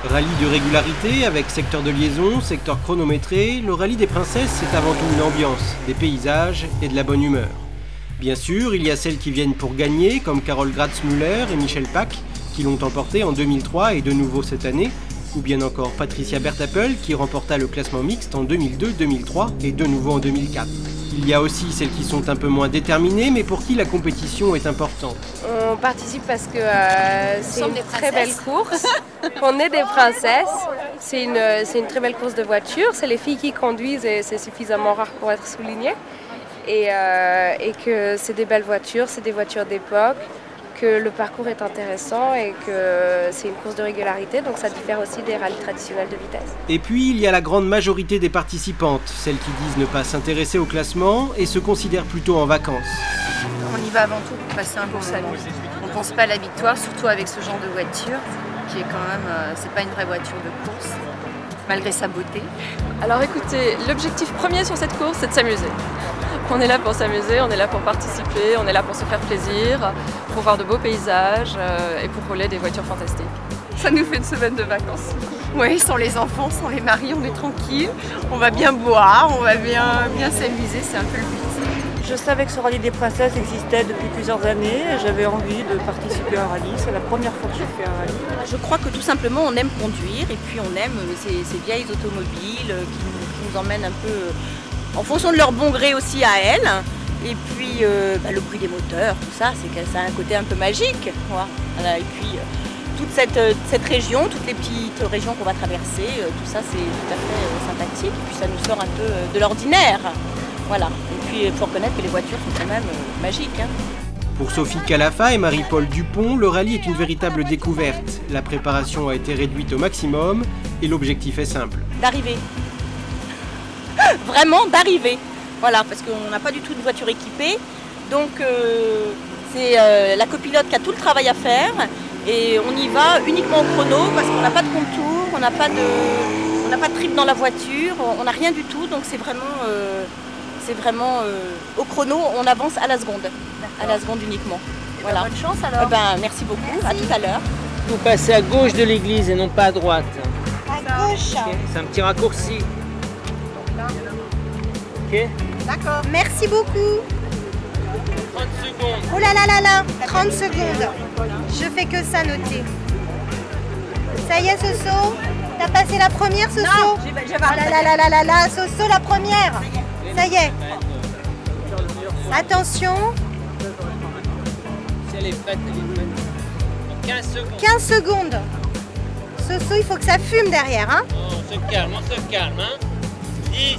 Rallye de régularité avec secteur de liaison, secteur chronométré, le rallye des princesses c'est avant tout une ambiance, des paysages et de la bonne humeur. Bien sûr, il y a celles qui viennent pour gagner, comme Carole Gratz-Müller et Michel Pack, qui l'ont emporté en 2003 et de nouveau cette année, ou bien encore Patricia Bertapel qui remporta le classement mixte en 2002, 2003 et de nouveau en 2004. Il y a aussi celles qui sont un peu moins déterminées, mais pour qui la compétition est importante. On participe parce que c'est une très belle course. On est des princesses. C'est une très belle course de voiture. C'est les filles qui conduisent et c'est suffisamment rare pour être souligné. Et que c'est des belles voitures, c'est des voitures d'époque, que le parcours est intéressant et que c'est une course de régularité, donc ça diffère aussi des rallyes traditionnels de vitesse. Et puis il y a la grande majorité des participantes, celles qui disent ne pas s'intéresser au classement et se considèrent plutôt en vacances. On y va avant tout pour passer un bon samedi. On ne pense pas à la victoire, surtout avec ce genre de voiture, qui est quand même, c'est pas une vraie voiture de course, malgré sa beauté. Alors écoutez, l'objectif premier sur cette course, c'est de s'amuser. On est là pour s'amuser, on est là pour participer, on est là pour se faire plaisir, pour voir de beaux paysages et pour rouler des voitures fantastiques. Ça nous fait une semaine de vacances. Oui, sans les enfants, sans les maris, on est tranquille, on va bien boire, on va bien s'amuser, c'est un peu le but. Je savais que ce rallye des princesses existait depuis plusieurs années et j'avais envie de participer à un rallye. C'est la première fois que je fais un rallye. Je crois que tout simplement on aime conduire et puis on aime ces vieilles automobiles qui nous emmènent un peu en fonction de leur bon gré aussi à elles. Et puis le bruit des moteurs, tout ça, ça a un côté un peu magique. Voilà. Et puis toute cette région, toutes les petites régions qu'on va traverser, tout ça c'est tout à fait sympathique. Et puis ça nous sort un peu de l'ordinaire. Voilà. Et puis il faut reconnaître que les voitures sont quand même magiques. Pour Sophie Calafa et Marie-Paul Dupont, le rallye est une véritable découverte. La préparation a été réduite au maximum et l'objectif est simple. D'arriver. Vraiment d'arriver. Voilà, parce qu'on n'a pas du tout de voiture équipée. Donc c'est la copilote qui a tout le travail à faire. Et on y va uniquement au chrono parce qu'on n'a pas de contour, on n'a pas de trip dans la voiture, on n'a rien du tout. Donc c'est vraiment au chrono, on avance à la seconde uniquement. Voilà. Bonne chance alors. Merci beaucoup, à tout à l'heure. Vous passez à gauche de l'église et non pas à droite. À gauche. Okay. C'est un petit raccourci. Ok. D'accord. Merci beaucoup. 30 secondes. Oh là là là là, 30 secondes. Je fais que ça noter. Ça y est, Soso? T'as passé la première, Soso? Non, oh là là là là là là, Soso, la première. Ça y est. Attention. Si elle est prête, elle est prête. 15 secondes. 15 secondes. Soso, il faut que ça fume derrière, hein? On se calme, hein. 10.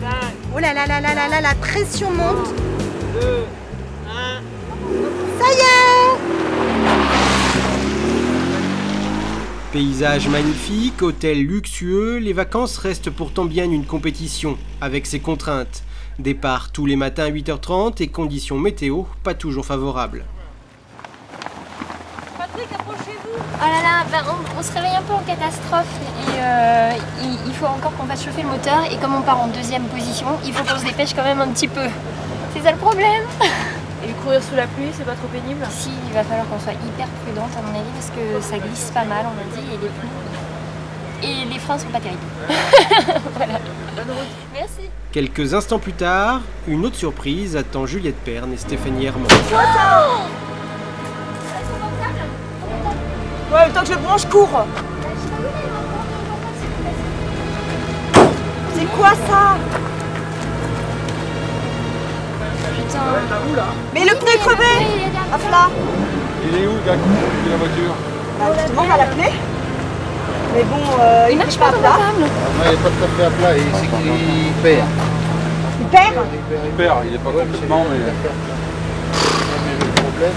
5. Oh là là là là là là, la pression monte. 2, 1. Ça y est! Paysage magnifique, hôtel luxueux, les vacances restent pourtant bien une compétition, avec ses contraintes. Départ tous les matins à 8h30 et conditions météo pas toujours favorables. Patrick, approchez-vous. Oh là là, on se réveille un peu en catastrophe et il faut encore qu'on fasse chauffer le moteur et comme on part en deuxième position, il faut qu'on se dépêche quand même un petit peu. C'est ça le problème. Et courir sous la pluie, c'est pas trop pénible? Si, il va falloir qu'on soit hyper prudente à mon avis parce que ça glisse pas mal, on a dit, et les pneus. Et les freins sont pas terribles. Voilà. Bonne route. Merci. Quelques instants plus tard, une autre surprise attend Juliette Perne et Stéphanie Hermand. Ouais, le temps que je le branche, cours. C'est quoi ça? Putain. Mais le pneu est crevé. Hop là. Il est où, gars, la voiture? Justement, on va l'appeler. Mais bon, il marche pas à plat. Il n'est pas tout à fait à plat, c'est qu'il perd. Il perd? Il perd, il n'est pas complètement, mais... le problème...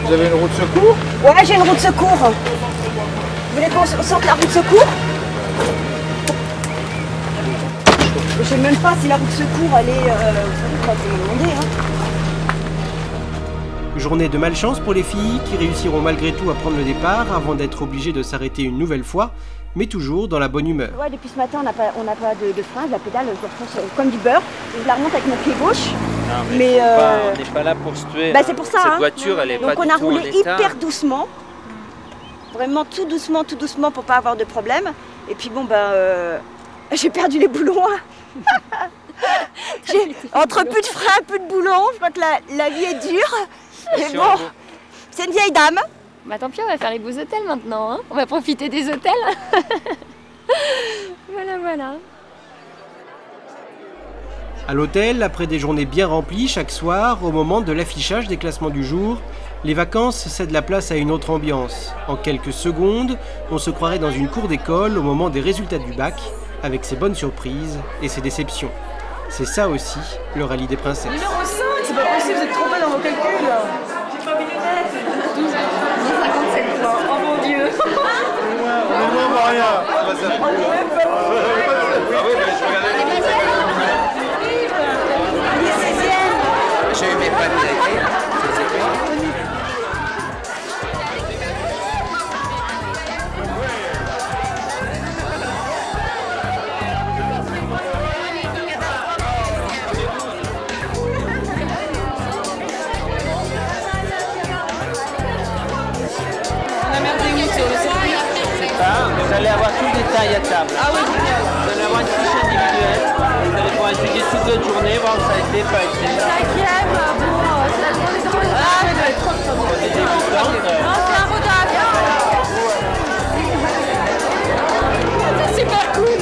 Vous avez une roue de secours? Ouais, j'ai une roue de secours. Vous voulez qu'on sorte la roue de secours? Je sais même pas si la roue de secours, elle est... vous savez, on va me demander, hein. Journée de malchance pour les filles qui réussiront malgré tout à prendre le départ avant d'être obligées de s'arrêter une nouvelle fois, mais toujours dans la bonne humeur. Ouais, depuis ce matin, on n'a pas de frein, de la pédale, je refonce comme du beurre. Je la remonte avec mon pied gauche. mais on n'est pas là pour se tuer. Bah, c'est pour ça. Cette hein. voiture, elle est Donc pas on du a tout en roulé état. hyper doucement, vraiment tout doucement pour pas avoir de problème. Et puis bon j'ai perdu les boulons. Entre plus de frein, plus de boulons, je crois que la vie est dure. Mais bon, c'est une vieille dame. Bah tant pis, on va faire les beaux hôtels maintenant, hein. On va profiter des hôtels. Voilà. À l'hôtel, après des journées bien remplies chaque soir, au moment de l'affichage des classements du jour, les vacances cèdent la place à une autre ambiance. En quelques secondes, on se croirait dans une cour d'école au moment des résultats du bac, avec ses bonnes surprises et ses déceptions. C'est ça aussi, le rallye des princesses. Numéro 5, c'est pas possible, vous êtes trompé dans vos calculs. J'ai pas mis les têtes. 12 57 fois. Oh mon Dieu. On voit rien. J'ai eu mes pas de Vous allez avoir tout le détail à table. Ah oui, génial. Vous allez avoir une fiche individuelle. Vous allez pouvoir étudier toute votre journée, voir où ça a été, pas été. Cinquième, bon, c'est la journée de relais. Ah, mais ça va être trop ça. Pour des débutants, Non, c'est un rodage. C'est super cool.